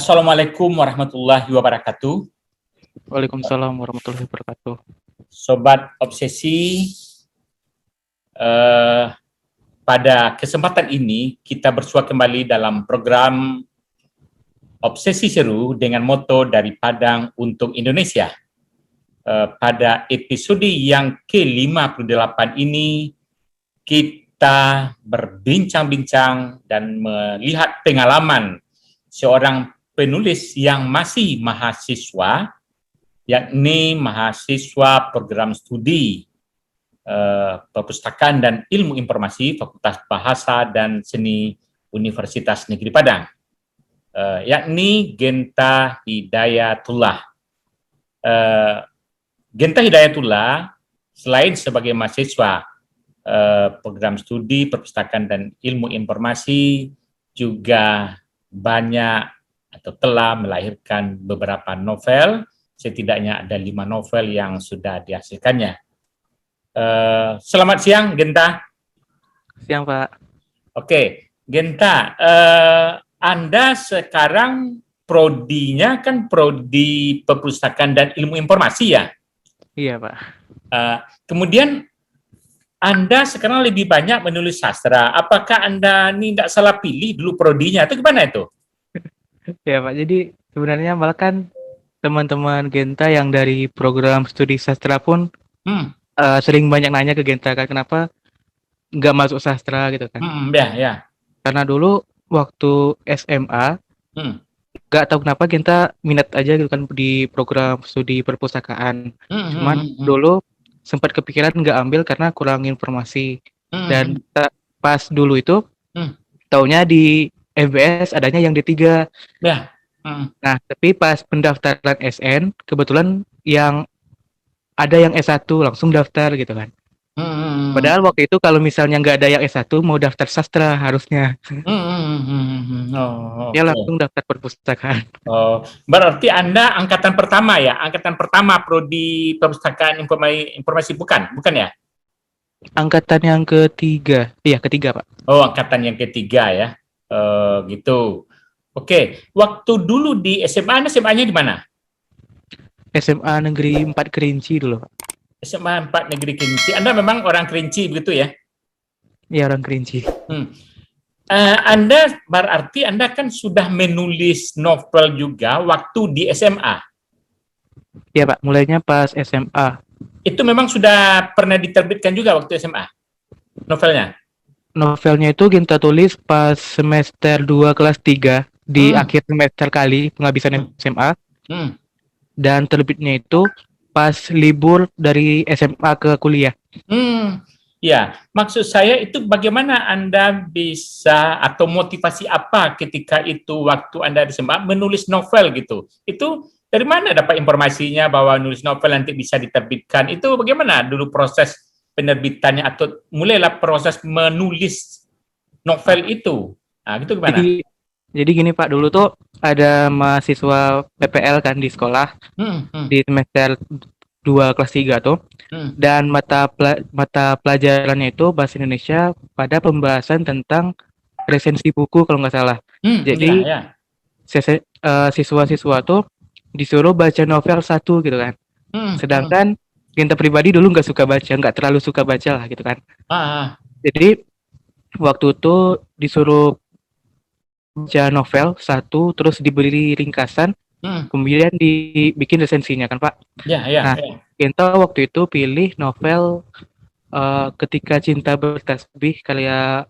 Assalamualaikum warahmatullahi wabarakatuh. Waalaikumsalam warahmatullahi wabarakatuh. Sobat Obsesi, pada kesempatan ini kita bersua kembali dalam program Obsesi Seru dengan moto dari Padang untuk Indonesia. Pada episode yang ke-58 ini, kita berbincang-bincang dan melihat pengalaman seorang penulis yang masih mahasiswa, yakni mahasiswa program studi Perpustakaan dan Ilmu Informasi Fakultas Bahasa dan Seni Universitas Negeri Padang, yakni Genta Hidayatullah. Genta Hidayatullah selain sebagai mahasiswa program studi Perpustakaan dan Ilmu Informasi, juga banyak atau telah melahirkan beberapa novel, setidaknya ada 5 novel yang sudah dihasilkannya. Selamat siang, Genta. Siang, Pak. Oke, Genta, Anda sekarang prodinya kan prodi Perpustakaan dan Ilmu Informasi ya? Iya, Pak. Kemudian Anda sekarang lebih banyak menulis sastra. Apakah Anda ini tidak salah pilih dulu prodinya? Itu gimana itu? Ya, Pak. Jadi sebenarnya malah kan teman-teman Genta yang dari program studi sastra pun sering banyak nanya ke Genta kan kenapa nggak masuk sastra gitu kan. Ya. Karena dulu waktu SMA nggak tahu kenapa Genta minat aja gitu kan di program studi perpustakaan. Cuman dulu sempat kepikiran nggak ambil karena kurang informasi. Dan pas dulu itu taunya di FBS adanya yang D3. Ya. Nah, tapi pas pendaftaran SN, kebetulan yang ada yang S1 langsung daftar gitu kan. Padahal waktu itu kalau misalnya nggak ada yang S1 mau daftar sastra harusnya. Ya langsung daftar perpustakaan. Berarti Anda angkatan pertama ya? Angkatan pertama prodi Perpustakaan Informasi bukan ya? Angkatan yang ketiga. Iya, ketiga, Pak. Oh, angkatan yang ketiga ya. Gitu. Oke, waktu dulu di SMA, Anda SMA-nya di mana? SMA Negeri 4 Kerinci dulu, Pak. SMA 4 Negeri Kerinci. Anda memang orang Kerinci begitu ya? Iya, orang Kerinci. Anda berarti Anda kan sudah menulis novel juga waktu di SMA? Iya, Pak. Mulainya pas SMA. Itu memang sudah pernah diterbitkan juga waktu SMA? Novelnya? Novelnya itu Genta tulis pas semester 2 kelas 3 di akhir semester kali penghabisan SMA. Dan terbitnya itu pas libur dari SMA ke kuliah. Ya, maksud saya itu bagaimana Anda bisa atau motivasi apa ketika itu waktu Anda di SMA menulis novel gitu? Itu dari mana dapat informasinya bahwa nulis novel nanti bisa diterbitkan? Itu bagaimana dulu proses penerbitannya atau mulailah proses menulis novel itu? Nah, gitu gimana? Jadi gini Pak, dulu tuh ada mahasiswa PPL kan di sekolah di semester 2 kelas 3 tuh. Dan mata pelajarannya itu bahasa Indonesia pada pembahasan tentang resensi buku kalau nggak salah. Jadi siswa-siswa tuh disuruh baca novel 1 gitu kan. Sedangkan Genta pribadi dulu nggak terlalu suka baca lah gitu kan. Jadi waktu itu disuruh baca novel 1, terus diberi ringkasan, kemudian dibikin resensinya kan Pak. Nah, Genta waktu itu pilih novel Ketika Cinta Bertasbih karya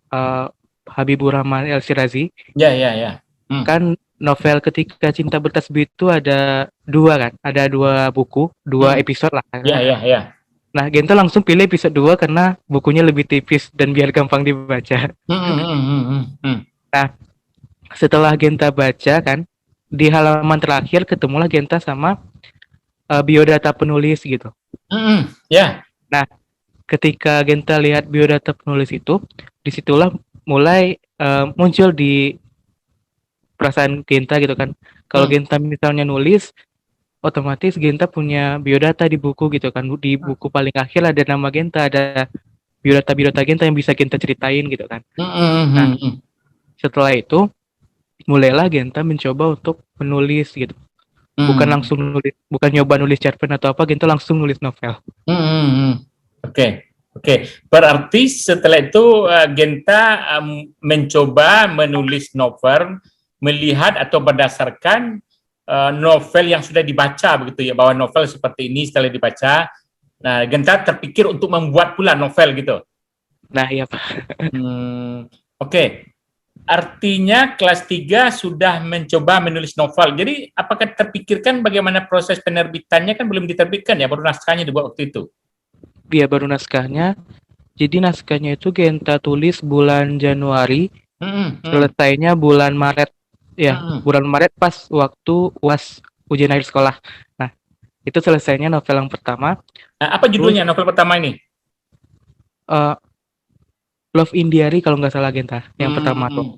Habibur Rahman El-Shirazi. Kan novel Ketika Cinta Bertasbih itu ada 2 kan, ada 2 buku, 2 episode lah. Nah, Genta langsung pilih episode 2 karena bukunya lebih tipis dan biar gampang dibaca. Nah, setelah Genta baca kan, di halaman terakhir ketemulah Genta sama biodata penulis gitu. Nah, ketika Genta lihat biodata penulis itu, disitulah mulai muncul di perasaan Genta gitu kan. Kalau Genta misalnya nulis, otomatis Genta punya biodata di buku gitu kan. Di buku paling akhir ada nama Genta, ada biodata Genta yang bisa Genta ceritain gitu kan. Nah, setelah itu mulailah Genta mencoba untuk menulis gitu. Bukan langsung nulis, bukan nyoba nulis cerpen atau apa, Genta langsung nulis novel. Oke. Berarti setelah itu Genta mencoba menulis novel, melihat atau berdasarkan novel yang sudah dibaca begitu ya, bahwa novel seperti ini setelah dibaca, nah Genta terpikir untuk membuat pula novel gitu. Nah, iya Pak. Oke. Artinya kelas 3 sudah mencoba menulis novel. Jadi apakah terpikirkan bagaimana proses penerbitannya? Kan belum diterbitkan ya, baru naskahnya dibuat waktu itu. Iya, baru naskahnya. Jadi naskahnya itu Genta tulis bulan Januari, selesainya bulan Maret. Ya, bulan Maret pas waktu UAS, ujian akhir sekolah. Nah, itu selesainya novel yang pertama. Nah, apa judulnya novel pertama ini? Love in Diary kalau nggak salah Genta, yang pertama tuh.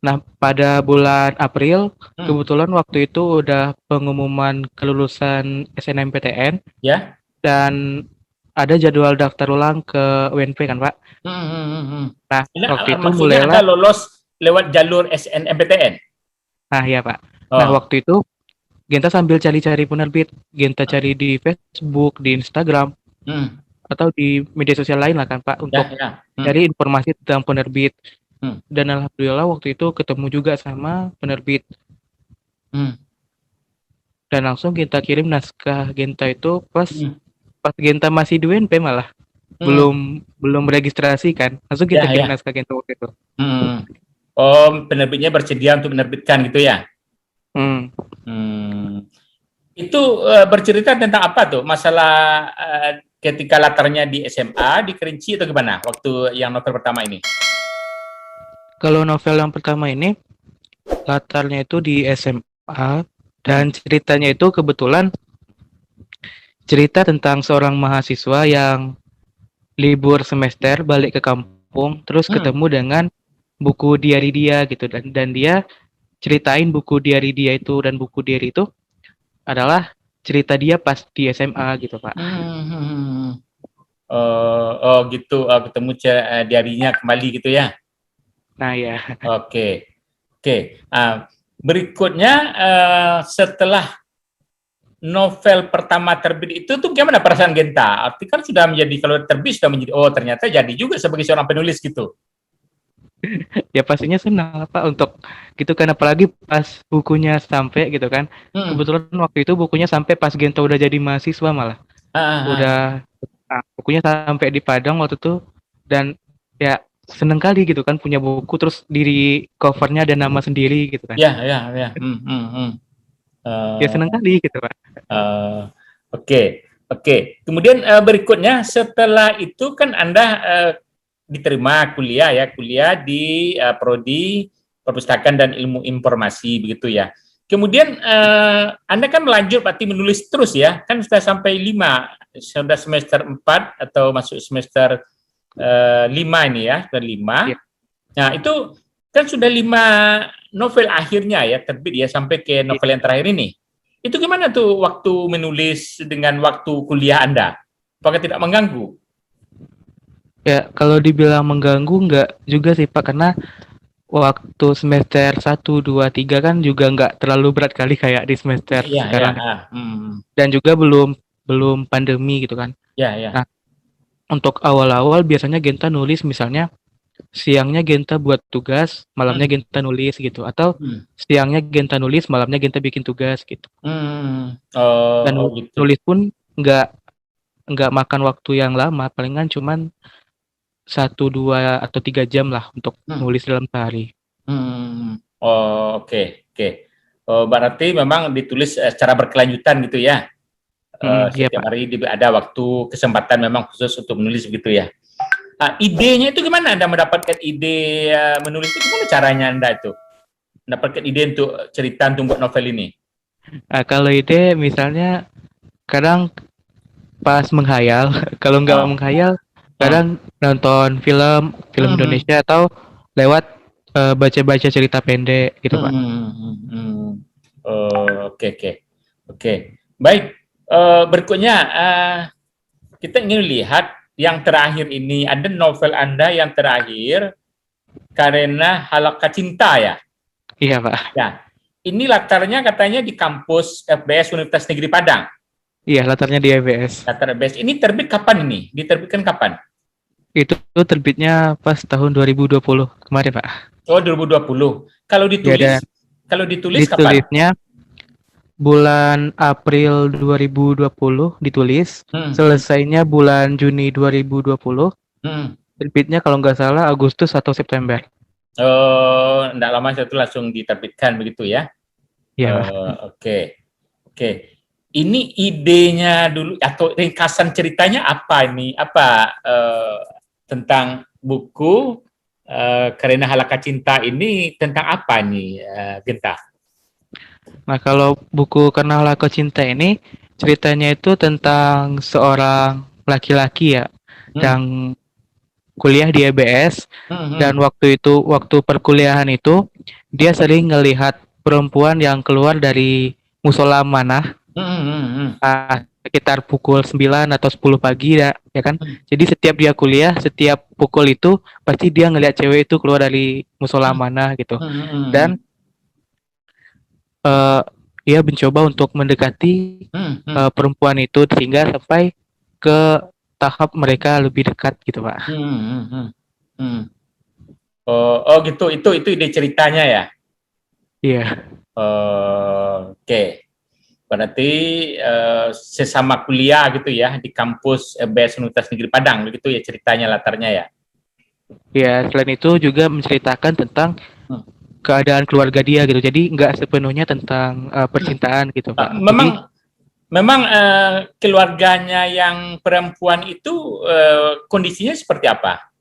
Nah, pada bulan April, kebetulan waktu itu udah pengumuman kelulusan SNMPTN, ya, dan ada jadwal daftar ulang ke UNP kan Pak. Nah, waktu itu mulailah. Anda lolos lewat jalur SNMPTN? Nah, ya Pak. Nah, waktu itu Genta sambil cari-cari penerbit, Genta cari di Facebook, di Instagram, atau di media sosial lain lah kan Pak, untuk cari informasi tentang penerbit. Dan alhamdulillah waktu itu ketemu juga sama penerbit. Dan langsung Genta kirim naskah Genta itu pas Genta masih di UNP malah. Belum registrasi kan. Langsung kita kirim naskah Genta waktu itu. Penerbitnya bersedia untuk menerbitkan gitu ya? Itu bercerita tentang apa tuh? Masalah ketika latarnya di SMA, di Kerinci atau gimana waktu yang novel pertama ini? Kalau novel yang pertama ini latarnya itu di SMA, dan ceritanya itu kebetulan cerita tentang seorang mahasiswa yang libur semester balik ke kampung, terus ketemu dengan buku diary dia gitu, dan dia ceritain buku diary dia itu, dan buku diary itu adalah cerita dia pas di SMA gitu Pak. Gitu, ketemu diary-nya kembali gitu ya? Nah ya. Oke. Berikutnya setelah novel pertama terbit itu tuh gimana perasaan Genta? Arti kan sudah menjadi, kalau terbit sudah menjadi, ternyata jadi juga sebagai seorang penulis gitu. Ya pastinya senang Pak untuk gitu kan, apalagi pas bukunya sampai gitu kan. Kebetulan waktu itu bukunya sampai pas Genta udah jadi mahasiswa malah. Bukunya sampai di Padang waktu itu, dan ya seneng kali gitu kan punya buku terus di covernya ada nama sendiri gitu kan. Ya. Ya seneng kali gitu Pak. Oke. Kemudian berikutnya setelah itu kan Anda diterima kuliah di Prodi Perpustakaan dan Ilmu Informasi begitu ya. Kemudian Anda kan melanjut berarti menulis terus ya, kan sudah sampai 5, sudah semester 4 atau masuk semester 5 ini ya, sudah 5. Ya. Nah itu kan sudah 5 novel akhirnya ya terbit ya, sampai ke novel yang terakhir ini. Itu gimana tuh waktu menulis dengan waktu kuliah Anda? Apakah tidak mengganggu? Ya kalau dibilang mengganggu enggak juga sih Pak, karena waktu semester 1, 2, 3 kan juga nggak terlalu berat kali kayak di semester sekarang. Dan juga belum pandemi gitu kan. Nah, untuk awal-awal biasanya Genta nulis misalnya siangnya Genta buat tugas, malamnya Genta nulis gitu, atau siangnya Genta nulis, malamnya Genta bikin tugas gitu. Dan gitu. Nulis pun nggak makan waktu yang lama, palingan cuman 1, 2, atau 3 jam lah untuk nulis dalam sehari. Oke. Berarti memang ditulis secara berkelanjutan gitu ya? Setiap hari ada waktu, kesempatan memang khusus untuk menulis begitu ya? Idenya itu gimana Anda mendapatkan ide menulis itu? Gimana caranya Anda itu mendapatkan ide untuk cerita untuk buat novel ini? Kalau ide misalnya kadang pas menghayal, kalau nggak menghayal kadang nonton film Indonesia atau lewat baca-baca cerita pendek gitu Pak. Oke. Baik, berikutnya kita ingin lihat yang terakhir ini, ada novel Anda yang terakhir Karena Halaka Cinta ya. Iya, Pak. Ya, ini latarnya katanya di kampus FBS Universitas Negeri Padang. Iya, latarnya di IBS. Latar FBS ini terbit kapan ini? Diterbitkan kapan? Itu terbitnya pas tahun 2020 kemarin, Pak. Oh, 2020. Kalau Ya, dan ditulis kapan? ditulisnya bulan April 2020 ditulis, selesainya bulan Juni 2020, terbitnya kalau nggak salah Agustus atau September. Oh, enggak lama itu langsung diterbitkan begitu ya? Iya, Pak. Oke. Oke. Ini idenya dulu atau ringkasan ceritanya apa ini? Apa tentang buku Karena Halaka Cinta ini tentang apa nih, Genta? Nah, kalau buku Kenal Aku Cinta ini ceritanya itu tentang seorang laki-laki ya yang kuliah di EBS dan waktu perkuliahan itu dia sering ngelihat perempuan yang keluar dari musola Manah sekitar pukul 9 atau 10 pagi ya kan. Jadi setiap dia kuliah, setiap pukul itu pasti dia ngelihat cewek itu keluar dari musola Manah gitu. Dan ia mencoba untuk mendekati perempuan itu sehingga sampai ke tahap mereka lebih dekat gitu, Pak. Oh gitu, itu ide ceritanya ya? Iya. Oke. Berarti sesama kuliah gitu ya di kampus EBS Universitas Negeri Padang, begitu ya ceritanya, latarnya ya? Ya, selain itu juga menceritakan tentang keadaan keluarga dia gitu. Jadi nggak sepenuhnya tentang percintaan gitu, Pak. Memang keluarganya yang perempuan itu kondisinya seperti apa?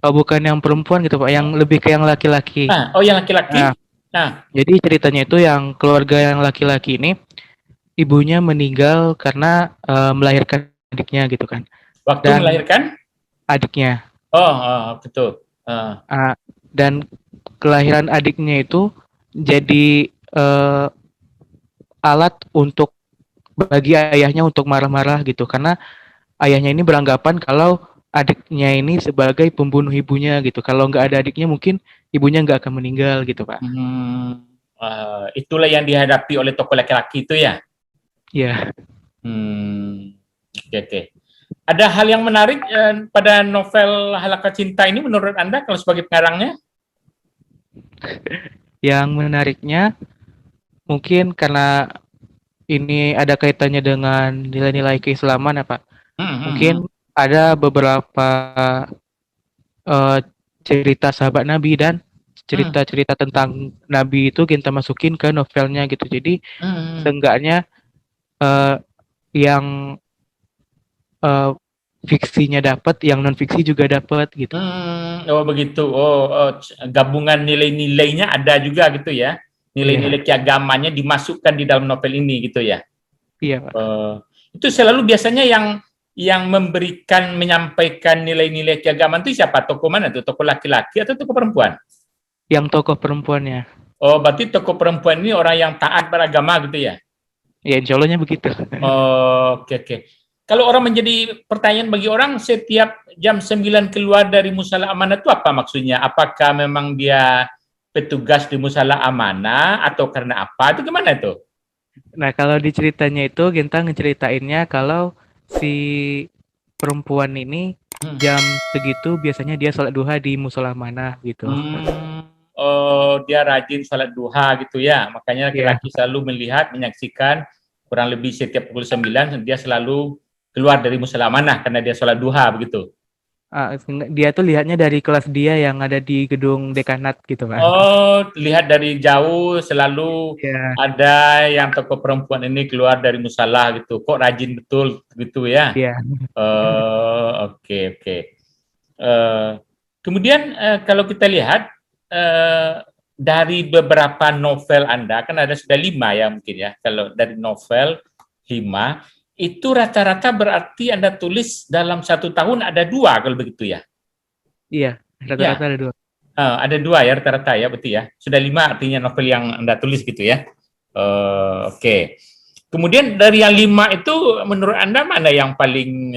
Oh, bukan yang perempuan gitu, Pak. Yang lebih ke yang laki-laki. Yang laki-laki. Jadi ceritanya itu yang keluarga yang laki-laki ini ibunya meninggal karena melahirkan adiknya gitu kan. Waktu melahirkan? Adiknya. Betul. Dan kelahiran adiknya itu jadi alat untuk bagi ayahnya untuk marah-marah gitu karena ayahnya ini beranggapan kalau adiknya ini sebagai pembunuh ibunya gitu. Kalau nggak ada adiknya mungkin ibunya nggak akan meninggal gitu, Pak. Itulah yang dihadapi oleh tokoh laki-laki itu ya? Iya. Oke. Ada hal yang menarik pada novel Halaka Cinta ini menurut Anda kalau sebagai pengarangnya? Yang menariknya mungkin karena ini ada kaitannya dengan nilai-nilai keislaman ya, Pak. Mungkin ada beberapa cerita sahabat Nabi dan cerita-cerita tentang Nabi itu kita masukin ke novelnya gitu. Jadi seenggaknya yang fiksinya dapat, yang non fiksi juga dapat gitu. Oh begitu. Gabungan nilai-nilainya ada juga gitu ya. Nilai-nilai keagamannya dimasukkan di dalam novel ini gitu ya. Iya, Pak. Itu selalu biasanya yang menyampaikan nilai-nilai keagamaan itu siapa? Tokoh mana tuh? Tokoh laki-laki atau tokoh perempuan? Yang tokoh perempuannya. Oh, berarti tokoh perempuan ini orang yang taat beragama gitu ya? Ya, insya Allahnya begitu. Oke. Kalau orang menjadi pertanyaan bagi orang, setiap jam 9 keluar dari Musala Amanah itu apa maksudnya? Apakah memang dia petugas di Musala Amanah atau karena apa? Itu gimana itu? Nah, kalau di ceritanya itu Genta ngeceritainnya kalau si perempuan ini jam segitu biasanya dia sholat duha di musola Manah gitu. Dia rajin sholat duha gitu ya. Makanya laki-laki selalu melihat, menyaksikan kurang lebih setiap pukul 9 dia selalu keluar dari musola Manah karena dia sholat duha begitu. Dia tuh lihatnya dari kelas dia yang ada di gedung dekanat gitu, Pak. Lihat dari jauh selalu ada yang tokoh perempuan ini keluar dari musalah gitu. Kok rajin betul gitu ya? Oke. Kemudian kalau kita lihat dari beberapa novel Anda, kan ada sudah 5 ya mungkin ya. Kalau dari novel 5 itu rata-rata berarti Anda tulis dalam 1 tahun ada 2 kalau begitu ya? Iya, rata-rata ada 2. Ada 2 ya rata-rata ya, betul ya. Sudah 5 artinya novel yang Anda tulis gitu ya. Oke. Kemudian dari yang 5 itu menurut Anda mana yang paling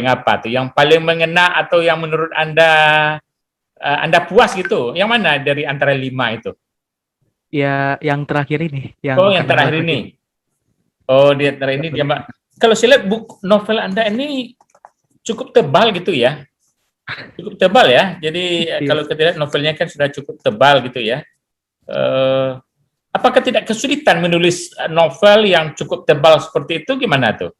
apa tuh? Yang paling mengena atau yang menurut Anda Anda puas gitu? Yang mana dari antara 5 itu? Ya, yang terakhir ini, Yang terakhir ini. Oh, di antara ini dia, Mbak. Kalau saya lihat buku novel Anda ini cukup tebal gitu ya. Cukup tebal ya. Jadi kalau kita lihat novelnya kan sudah cukup tebal gitu ya. Apakah tidak kesulitan menulis novel yang cukup tebal seperti itu? Gimana tuh?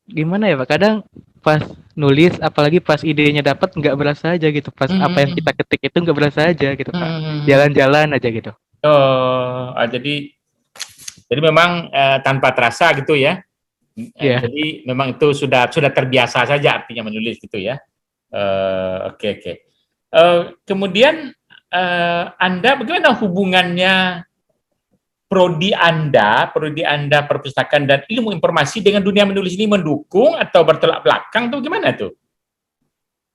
Gimana ya Pak? Kadang pas nulis, apalagi pas idenya dapat nggak berasa aja gitu. Pas apa yang kita ketik itu nggak berasa aja gitu Pak. Jalan-jalan aja gitu. Oh, jadi memang tanpa terasa gitu ya. Jadi memang itu sudah terbiasa saja artinya menulis gitu ya. Oke. Kemudian Anda bagaimana hubungannya prodi Anda perpustakaan dan ilmu informasi dengan dunia menulis ini, mendukung atau bertolak belakang tuh gimana tuh?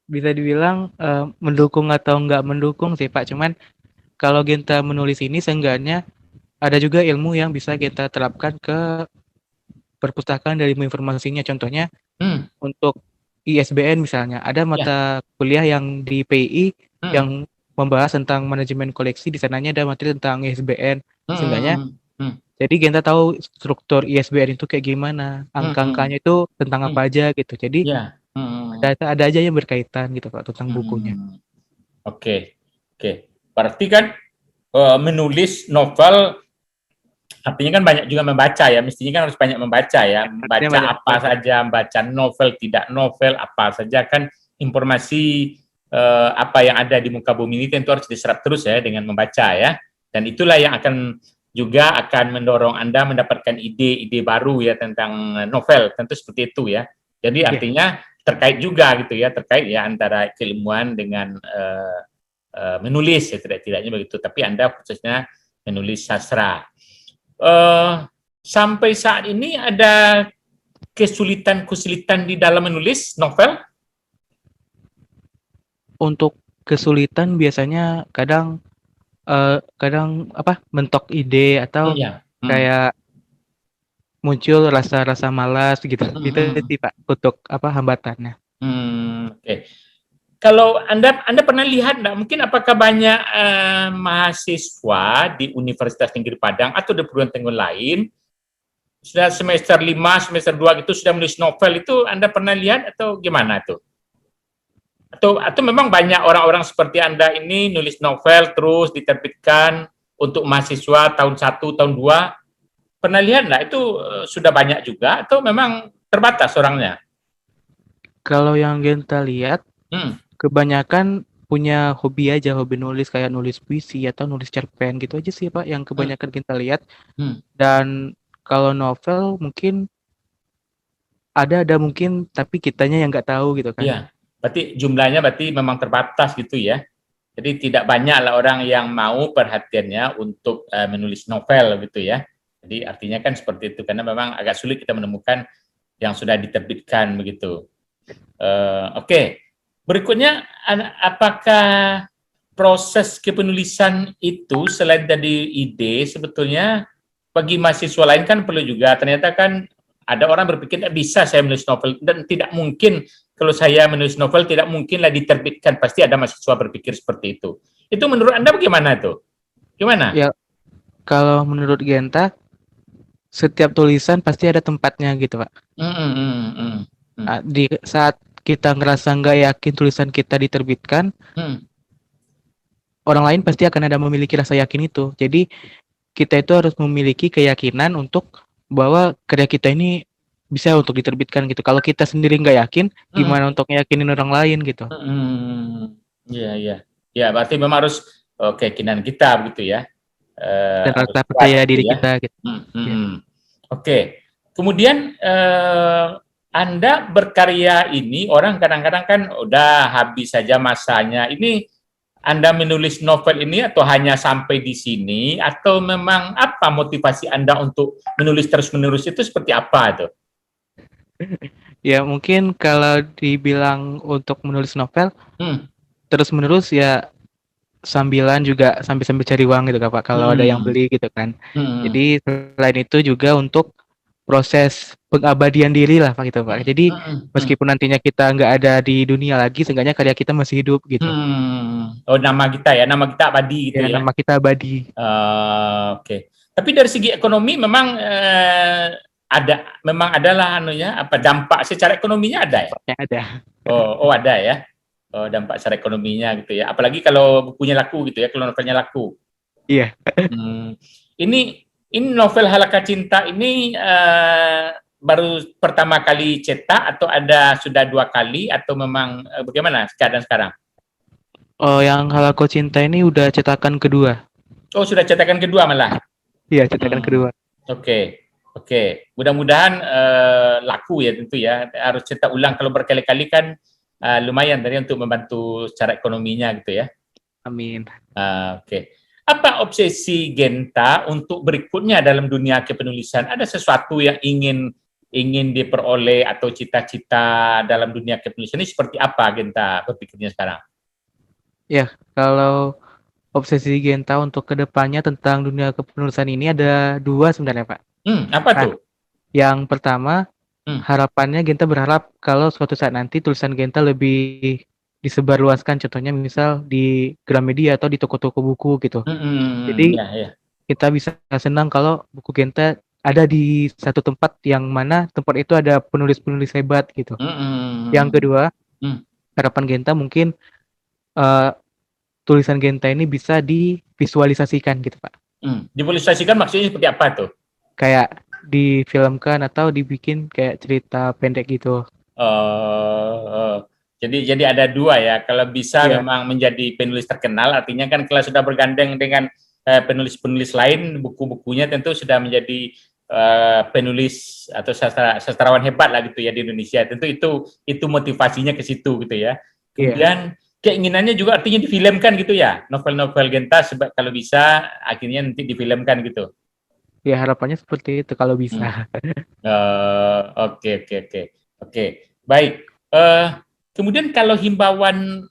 Bisa dibilang mendukung atau nggak mendukung sih Pak. Cuman kalau kita menulis ini seenggaknya ada juga ilmu yang bisa kita terapkan ke perpustakaan dari ilmu informasinya. Contohnya untuk ISBN misalnya, ada mata kuliah yang di PI yang membahas tentang manajemen koleksi. Di sananya ada materi tentang ISBN. Seenggaknya jadi kita tahu struktur ISBN itu kayak gimana, angka-angkanya itu tentang apa aja gitu. Jadi ada aja yang berkaitan gitu Pak tentang bukunya. Oke. Berarti kan menulis novel artinya kan banyak juga membaca ya, mestinya kan harus banyak membaca ya, membaca apa saja, membaca novel, tidak novel, apa saja kan informasi apa yang ada di muka bumi ini tentu harus diserap terus ya dengan membaca ya, dan itulah yang akan mendorong Anda mendapatkan ide-ide baru ya tentang novel, tentu seperti itu ya. Jadi artinya terkait juga gitu ya, terkait ya antara keilmuan dengan menulis ya, tidak-tidaknya begitu, tapi Anda khususnya menulis sastra. Sampai saat ini ada kesulitan di dalam menulis novel? Untuk kesulitan biasanya kadang mentok ide atau kayak muncul rasa-rasa malas gitu. Itu sih Pak untuk hambatannya. Oke. Kalau Anda pernah lihat nggak, mungkin apakah banyak mahasiswa di Universitas Negeri Padang atau di perguruan tinggi lain sudah semester 5, semester 2 gitu sudah menulis novel, itu Anda pernah lihat atau gimana tuh? Atau memang banyak orang-orang seperti Anda ini nulis novel terus diterbitkan untuk mahasiswa tahun 1, tahun 2, pernah lihat nggak itu sudah banyak juga atau memang terbatas orangnya? Kalau yang kita lihat kebanyakan punya hobi aja, hobi nulis kayak nulis puisi atau nulis cerpen gitu aja sih Pak yang kebanyakan kita lihat. Dan kalau novel mungkin ada mungkin tapi kitanya yang nggak tahu gitu kan. Iya, berarti jumlahnya memang terbatas gitu ya. Jadi tidak banyak lah orang yang mau perhatiannya untuk menulis novel gitu ya. Jadi artinya kan seperti itu, karena memang agak sulit kita menemukan yang sudah diterbitkan begitu. Oke. Berikutnya, apakah proses kepenulisan itu selain dari ide, sebetulnya bagi mahasiswa lain kan perlu juga, ternyata kan ada orang berpikir tidak bisa saya menulis novel, dan tidak mungkin kalau saya menulis novel tidak mungkinlah diterbitkan, pasti ada mahasiswa berpikir seperti itu. Itu menurut Anda bagaimana tuh? Gimana? Ya, kalau menurut Genta, setiap tulisan pasti ada tempatnya gitu Pak. Di saat kita ngerasa nggak yakin tulisan kita diterbitkan, orang lain pasti akan ada memiliki rasa yakin itu. Jadi kita itu harus memiliki keyakinan untuk bahwa karya kita ini bisa untuk diterbitkan gitu. Kalau kita sendiri nggak yakin, gimana untuk yakinin orang lain gitu? Iya. Ya, berarti memang harus keyakinan kita begitu ya. Dan rasa percaya diri kita gitu. Oke. Kemudian Anda berkarya ini, orang kadang-kadang kan udah habis saja masanya. Ini Anda menulis novel ini atau hanya sampai di sini, atau memang apa motivasi Anda untuk menulis terus-menerus itu seperti apa tuh? Ya mungkin kalau dibilang untuk menulis novel terus-menerus ya sambilan juga sambil cari uang gitu Pak. Kalau ada yang beli gitu kan. Jadi selain itu juga untuk proses pengabadian diri lah Pak gitu Pak. Jadi meskipun nantinya kita nggak ada di dunia lagi, seenggaknya karya kita masih hidup gitu. Oh, nama kita abadi gitu ya. Nama kita abadi. Oke. Tapi dari segi ekonomi memang memang adalah dampak secara ekonominya ada ya? Ada. Ada ya. Dampak secara ekonominya gitu ya. Apalagi kalau bukunya laku gitu ya, kalau novelnya laku. Iya. Ini novel Halaka Cinta ini baru pertama kali cetak atau sudah 2 kali atau memang bagaimana keadaan sekarang? Yang Halaka Cinta ini udah cetakan kedua. Oh, sudah cetakan kedua malah? Iya, cetakan kedua. Oke. Mudah-mudahan laku ya tentu ya. Harus cetak ulang, kalau berkali-kali kan lumayan tadi untuk membantu secara ekonominya gitu ya. Amin. Oke. Apa obsesi Genta untuk berikutnya dalam dunia kepenulisan? Ada sesuatu yang ingin diperoleh atau cita-cita dalam dunia kepenulisan ini seperti apa Genta berpikirnya sekarang? Ya, kalau obsesi Genta untuk kedepannya tentang dunia kepenulisan ini ada 2 sebenarnya Pak. Apa tuh? Yang pertama, harapannya Genta berharap kalau suatu saat nanti tulisan Genta lebih disebarluaskan, contohnya misal di Gramedia atau di toko-toko buku gitu. Jadi kita bisa senang kalau buku Genta ada di satu tempat yang mana tempat itu ada penulis-penulis hebat gitu. Yang kedua, harapan Genta mungkin tulisan Genta ini bisa divisualisasikan gitu Pak. Divisualisasikan maksudnya seperti apa tuh? Kayak difilmkan atau dibikin kayak cerita pendek gitu. Jadi ada 2 ya. Kalau bisa memang menjadi penulis terkenal, artinya kan kalau sudah bergandeng dengan penulis-penulis lain, buku-bukunya tentu sudah menjadi penulis atau sastrawan hebat lah gitu ya di Indonesia. Tentu itu motivasinya ke situ gitu ya. Kemudian keinginannya juga artinya difilmkan gitu ya. Novel-novel Genta kalau bisa akhirnya nanti difilmkan gitu. Ya harapannya seperti itu kalau bisa. Oke. Baik. Kemudian kalau himbauan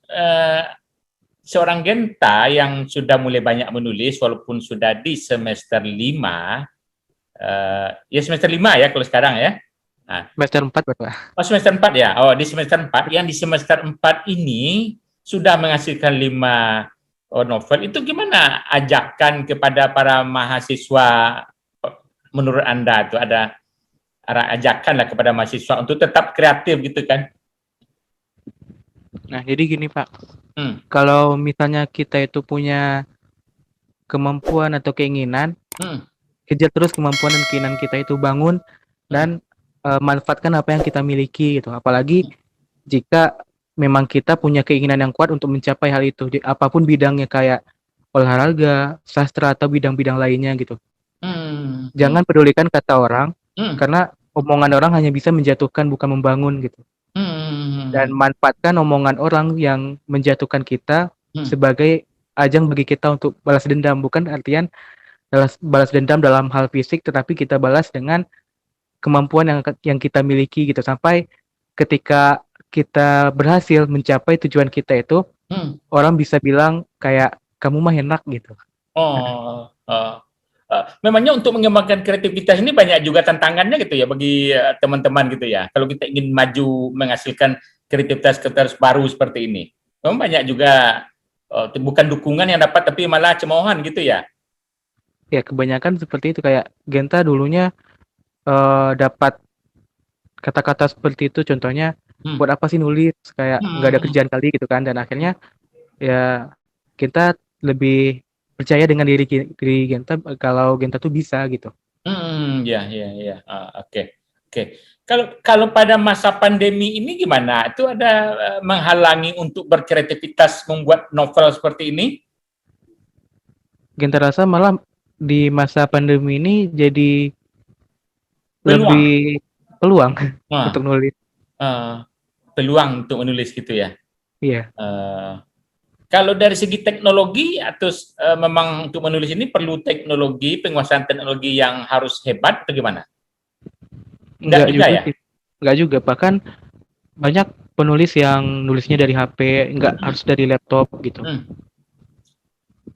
seorang Genta yang sudah mulai banyak menulis walaupun sudah di semester 5, ya semester 5 ya kalau sekarang ya. Semester 4 Bapak. Semester 4 ya. Di semester 4. Yang di semester 4 ini sudah menghasilkan 5 novel. Itu gimana ajakan kepada para mahasiswa menurut Anda itu ada ajakan lah kepada mahasiswa untuk tetap kreatif gitu kan? Nah, jadi gini Pak. Kalau misalnya kita itu punya kemampuan atau keinginan, kejar terus kemampuan dan keinginan kita itu, bangun dan manfaatkan apa yang kita miliki gitu. Apalagi jika memang kita punya keinginan yang kuat untuk mencapai hal itu, apapun bidangnya, kayak olahraga, sastra atau bidang-bidang lainnya gitu. Jangan pedulikan kata orang, karena omongan orang hanya bisa menjatuhkan bukan membangun gitu. Dan manfaatkan omongan orang yang menjatuhkan kita sebagai ajang bagi kita untuk balas dendam, bukan artian balas dendam dalam hal fisik, tetapi kita balas dengan kemampuan yang kita miliki gitu, sampai ketika kita berhasil mencapai tujuan kita itu, orang bisa bilang kayak kamu mah enak gitu. Memangnya untuk mengembangkan kreativitas ini banyak juga tantangannya gitu ya bagi teman-teman gitu ya. Kalau kita ingin maju menghasilkan kreativitas baru seperti ini, memang banyak juga bukan dukungan yang dapat tapi malah cemoohan gitu ya. Ya kebanyakan seperti itu, kayak Genta dulunya dapat kata-kata seperti itu, contohnya buat apa sih nulis, kayak nggak ada kerjaan kali gitu kan, dan akhirnya ya kita lebih percaya dengan diri Genta kalau Genta tuh bisa gitu. Oke. Kalau pada masa pandemi ini gimana? Itu ada menghalangi untuk berkreativitas membuat novel seperti ini? Genta rasa malah di masa pandemi ini jadi lebih peluang untuk nulis. Peluang untuk menulis gitu ya? Iya. Kalau dari segi teknologi atau memang untuk menulis ini perlu teknologi, penguasaan teknologi yang harus hebat atau gimana? Enggak juga ya? Enggak juga, bahkan banyak penulis yang nulisnya dari HP, enggak harus dari laptop gitu.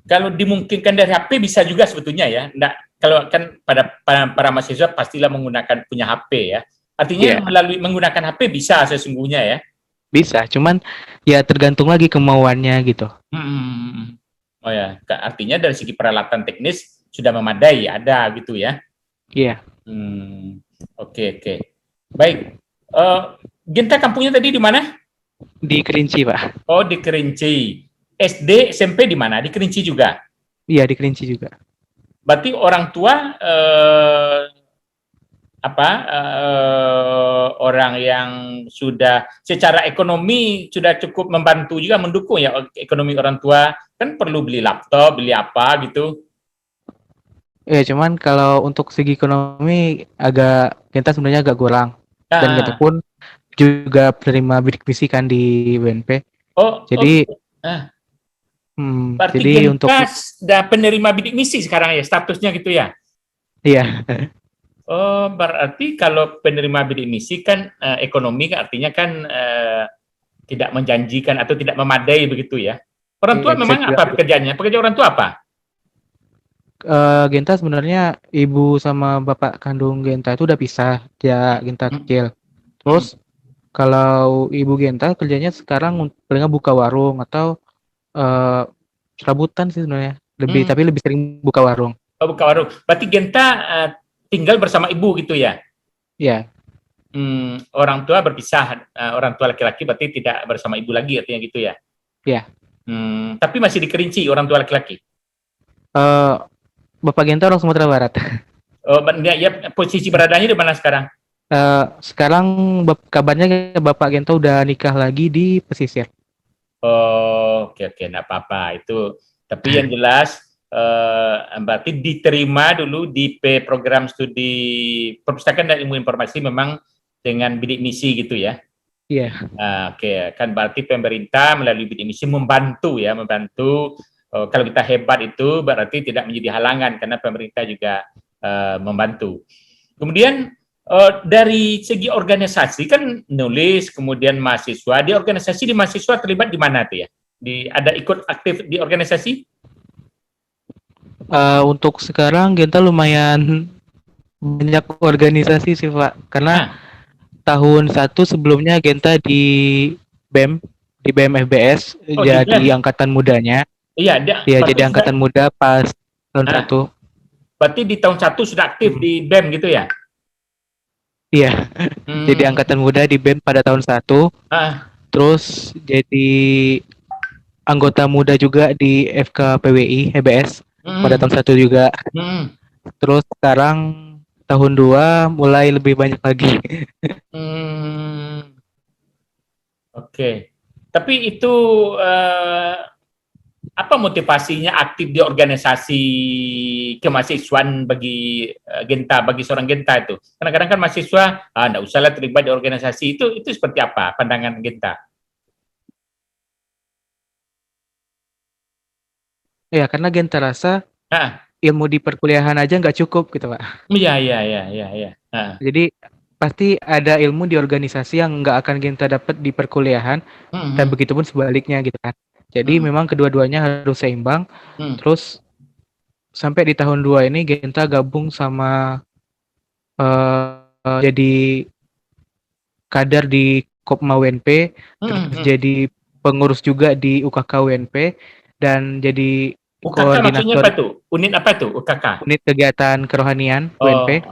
Kalau dimungkinkan dari HP bisa juga sebetulnya ya, kalau kan para mahasiswa pastilah menggunakan punya HP ya. Artinya melalui menggunakan HP bisa sesungguhnya ya. Bisa, cuman ya tergantung lagi kemauannya gitu. Oh ya, artinya dari segi peralatan teknis sudah memadai, ada gitu ya. Iya. Oke. Baik. Genta kampungnya tadi di mana? Di Kerinci, Pak. Oh, di Kerinci. SD, SMP di mana? Di Kerinci juga? Iya, di Kerinci juga. Berarti orang tua orang yang sudah secara ekonomi sudah cukup membantu juga, mendukung ya ekonomi orang tua, kan perlu beli laptop, beli apa gitu. Ya, cuman kalau untuk segi ekonomi kita sebenarnya agak kurang. Dan kita pun juga penerima bidik misi kan di BNP. Jadi berarti jadi untuk sudah penerima bidik misi sekarang ya, statusnya gitu ya? Iya. Oh, berarti kalau penerima bidik misi kan ekonomi artinya kan tidak menjanjikan atau tidak memadai begitu ya. Orang tua memang apa pekerjaannya? Pekerjaan orang tua apa? Genta sebenarnya ibu sama bapak kandung Genta itu udah pisah, dia Genta kecil. Terus kalau ibu Genta kerjanya sekarang paling buka warung atau serabutan sih sebenarnya. Tapi lebih sering buka warung. Oh, buka warung. Berarti Genta tinggal bersama ibu gitu ya? Iya. Orang tua berpisah, orang tua laki-laki berarti tidak bersama ibu lagi artinya gitu ya? Iya. Tapi masih di Kerinci orang tua laki-laki? Bapak Genta orang Sumatera Barat. Oh, ya, posisi beradanya di mana sekarang? Sekarang kabarnya Bapak Genta udah nikah lagi di pesisir. Oh, oke, enggak apa-apa itu. Tapi yang jelas berarti diterima dulu di program studi perpustakaan dan ilmu informasi memang dengan bidik misi gitu ya? Iya. Oke, kan berarti pemerintah melalui bidik misi membantu. Kalau kita hebat itu berarti tidak menjadi halangan karena pemerintah juga membantu. Kemudian dari segi organisasi kan nulis, kemudian mahasiswa di organisasi, di mahasiswa terlibat di mana tuh ya? Ada ikut aktif di organisasi? Untuk sekarang Genta lumayan banyak organisasi sih Pak, karena tahun 1 sebelumnya Genta di BEM, di BEM FBS jadi angkatan mudanya. Iya, jadi angkatan muda pas tahun 1. Berarti di tahun 1 sudah aktif di BEM gitu ya? Iya. Jadi angkatan muda di BEM pada tahun 1. Terus jadi anggota muda juga di FKPWI HBS pada tahun 1 juga. Terus sekarang tahun 2 mulai lebih banyak lagi. Oke. Tapi itu apa motivasinya aktif di organisasi kemahasiswaan bagi Genta, bagi seorang Genta itu? Kadang-kadang kan mahasiswa, enggak usahlah terlibat di organisasi itu seperti apa pandangan Genta? Ya, karena Genta rasa ilmu di perkuliahan aja nggak cukup gitu Pak. Iya. Jadi pasti ada ilmu di organisasi yang nggak akan Genta dapat di perkuliahan, dan begitupun sebaliknya gitu kan. Jadi memang kedua-duanya harus seimbang. Terus sampai di tahun 2 ini Genta gabung sama jadi kader di Kopma UNP, terus jadi pengurus juga di UKK UNP, dan jadi koordinator. Apa tuh? Unit apa tuh UKK? Unit kegiatan kerohanian UNP.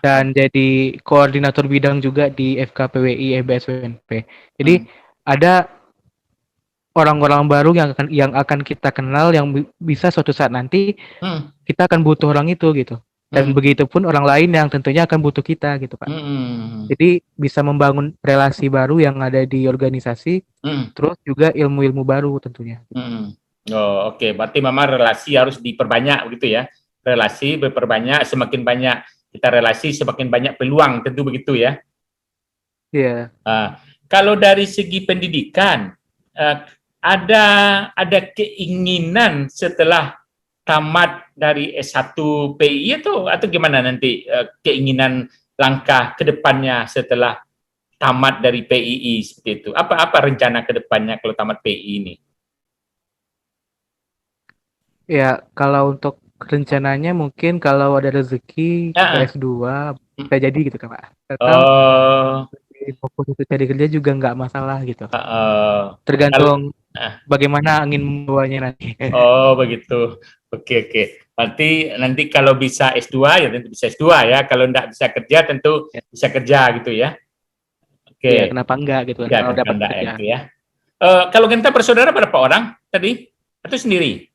Dan jadi koordinator bidang juga di FKPWI FBS UNP. Jadi ada orang-orang baru yang akan kita kenal, yang bisa suatu saat nanti kita akan butuh orang itu gitu. Dan begitupun orang lain yang tentunya akan butuh kita gitu Pak. Jadi bisa membangun relasi baru yang ada di organisasi, terus juga ilmu-ilmu baru tentunya. Oh, oke. Berarti memang relasi harus diperbanyak begitu ya. Relasi berperbanyak, semakin banyak kita relasi semakin banyak peluang, tentu begitu ya. Iya. Kalau dari segi pendidikan ada keinginan setelah tamat dari S1 PI atau gimana nanti keinginan langkah ke depannya setelah tamat dari PII seperti itu? Apa rencana ke depannya kalau tamat PI ini? Ya, kalau untuk rencananya mungkin kalau ada rezeki ke Ya. S2 bisa jadi gitu kan Pak. Atau Oh, fokus untuk cari kerja juga nggak masalah gitu. kalau Tergantung bagaimana angin membawanya nanti. oh begitu. Oke, oke. Berarti nanti kalau bisa S2 ya tentu bisa S2 ya. Kalau enggak bisa kerja tentu Ya, bisa kerja gitu ya. ya, Oke. kenapa enggak gitu kan Ya, kalau kenapa dapat enggak ya kerjaan. gitu ya. Kalau Genta bersaudara berapa orang tadi? Atau sendiri?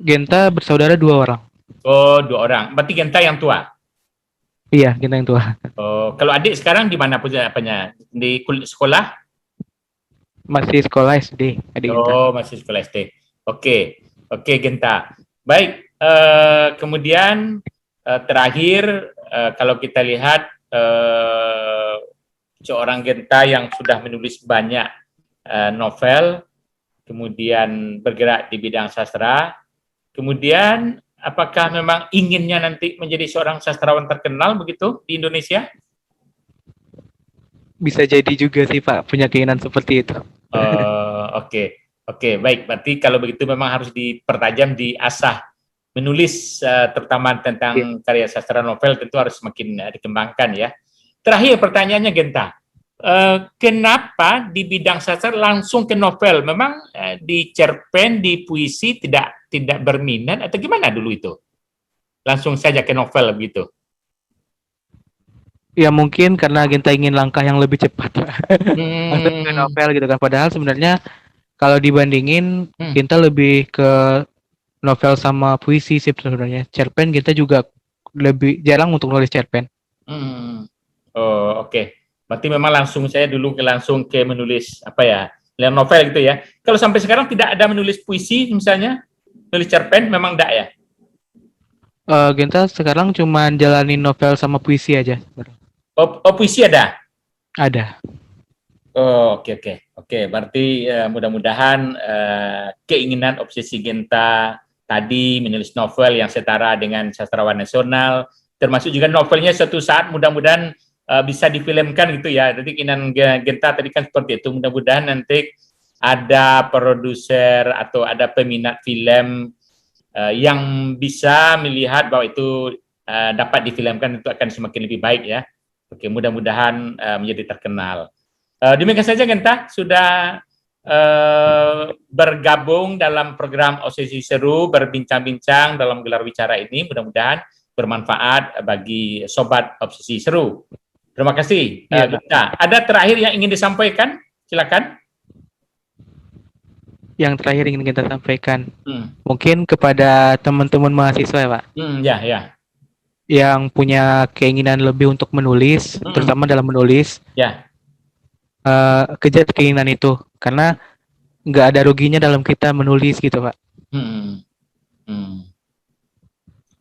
Genta bersaudara 2 orang. Oh, 2 orang. Berarti Genta yang tua. Iya, Genta yang tua. Oh, kalau adik sekarang di mana punya apanya? Di sekolah? Masih sekolah SD, adik Genta. Oh, masih sekolah SD. Oke, oke Genta. Baik, kemudian terakhir kalau kita lihat seorang Genta yang sudah menulis banyak novel, kemudian bergerak di bidang sastra, kemudian apakah memang inginnya nanti menjadi seorang sastrawan terkenal begitu di Indonesia? Bisa jadi juga sih Pak, punya keinginan seperti itu. Oke, oke, baik. Berarti kalau begitu memang harus dipertajam, diasah menulis, terutama Iya. tentang karya sastra novel tentu harus semakin dikembangkan ya. Terakhir pertanyaannya Genta, kenapa di bidang sastra langsung ke novel? Memang di cerpen, di puisi tidak berminat atau gimana dulu itu? Langsung saja ke novel begitu. Ya mungkin karena Genta ingin langkah yang lebih cepat Pak. Langsung ke Hmm, novel gitu kan. Padahal sebenarnya kalau dibandingin hmm, Genta lebih ke novel sama puisi sih sebenarnya. Cerpen Genta juga lebih jarang untuk nulis cerpen. hmm. Oh, oke. Berarti memang langsung saya dulu langsung ke menulis apa ya, novel gitu ya. Kalau sampai sekarang tidak ada menulis puisi misalnya, nulis cerpen memang enggak ya? Genta sekarang cuma jalanin novel sama puisi aja. Oh, puisi ada? Ada. Oh, oke, oke. Oke, berarti mudah-mudahan keinginan obsesi Genta tadi menulis novel yang setara dengan sastrawan nasional, termasuk juga novelnya suatu saat mudah-mudahan bisa difilmkan gitu ya. Jadi keinginan Genta tadi kan seperti itu. Mudah-mudahan nanti ada produser atau ada peminat film yang bisa melihat bahwa itu dapat difilmkan, itu akan semakin lebih baik ya. Oke, mudah-mudahan menjadi terkenal. Demikian saja Genta, sudah bergabung dalam program Obsesi Seru, berbincang-bincang dalam gelar bicara ini, mudah-mudahan bermanfaat bagi Sobat Obsesi Seru. Terima kasih, Iya, Pak. Genta. Ada terakhir yang ingin disampaikan? Silakan. Yang terakhir ingin kita sampaikan, Hmm. mungkin kepada teman-teman mahasiswa ya Pak, Ya, ya. yang punya keinginan lebih untuk menulis, terutama dalam menulis, Ya. kejar keinginan itu, karena nggak ada ruginya dalam kita menulis gitu Pak. Hmm. Hmm.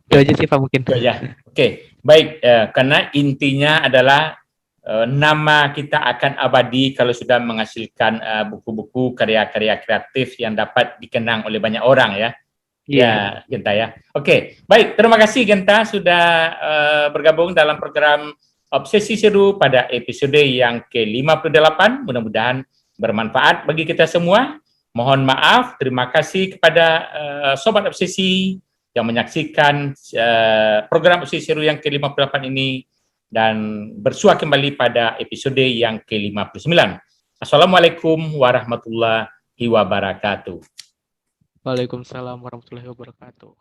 Itu aja sih Pak mungkin. Ya, oke, baik. Karena intinya adalah nama kita akan abadi kalau sudah menghasilkan buku-buku karya-karya kreatif yang dapat dikenang oleh banyak orang ya. Iya. Ya, Genta ya. Oke, baik. Terima kasih Genta sudah bergabung dalam program Obsesi Seru pada episode yang ke-58. Mudah-mudahan bermanfaat bagi kita semua. Mohon maaf, terima kasih kepada Sobat Obsesi yang menyaksikan program Obsesi Seru yang ke-58 ini dan bersua kembali pada episode yang ke-59. Assalamualaikum warahmatullahi wabarakatuh. Waalaikumsalam warahmatullahi wabarakatuh.